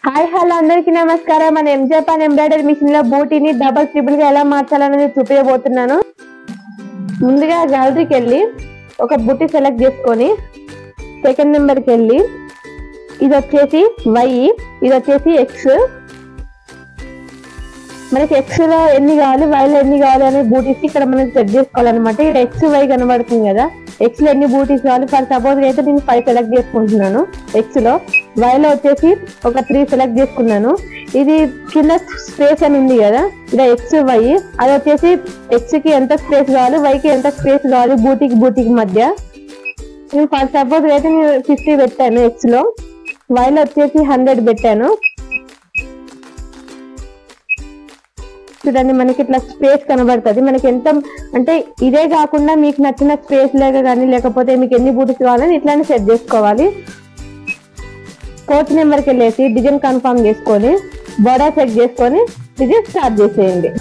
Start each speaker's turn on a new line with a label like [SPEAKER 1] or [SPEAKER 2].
[SPEAKER 1] Hi hello అందరికీ నమస్కారం. మన ఎంజేపాన్ ఎంబ్రాయిడరీ మిషన్ లో బూటీని డబల్ ట్రిపుల్ గా ఎలా మార్చాలనేది చూపించబోతున్నాను. ముందుగా గ్యాలరీకి వెళ్ళి ఒక బూటీ సెలెక్ట్ చేసుకొని సెకండ్ నెంబర్ కి వెళ్ళి ఇది వచ్చేసి వై, ఇది వచ్చేసి ఎక్స్. మనకి ఎక్స్ లో ఎన్ని కావాలి, వై లో ఎన్ని కావాలి అనే బూటీస్ ఇక్కడ మనం సెట్ చేసుకోవాలన్నమాట. ఇక్కడ ఎక్స్ వై కనబడుతుంది కదా, ఎక్స్ లో ఎన్ని బూటీస్ కావాలి. ఫర్ సపోజ్ అయితే నేను 5 సెలెక్ట్ చేసుకుంటున్నాను ఎక్స్ లో. వై లో వచ్చేసి ఒక 3 సెలెక్ట్ చేసుకున్నాను. ఇది కింద స్పేస్ అని ఉంది కదా, ఇలా ఎక్స్ వై, అది వచ్చేసి ఎక్స్ కి ఎంత స్పేస్ కావాలి, వై కి ఎంత స్పేస్ కావాలి బూటీకి మధ్య. నేను ఫర్ సపోజ్ అయితే నేను 50 పెట్టాను ఎక్స్ లో, వై లో వచ్చేసి 100 పెట్టాను. చూడండి మనకి ఇట్లా స్పేస్ కనబడుతుంది. మనకి ఎంత అంటే ఇదే కాకుండా మీకు నచ్చిన స్పేస్ లేక కానీ లేకపోతే మీకు ఎన్ని బూటీస్ కావాలని ఇట్లానే సెట్ చేసుకోవాలి. 4th నెంబర్కి వెళ్ళేసి డిజైన్ కన్ఫర్మ్ చేసుకొని బోర్డర్ సెట్ చేసుకొని డిజైన్ స్టార్ట్ చేసేయండి.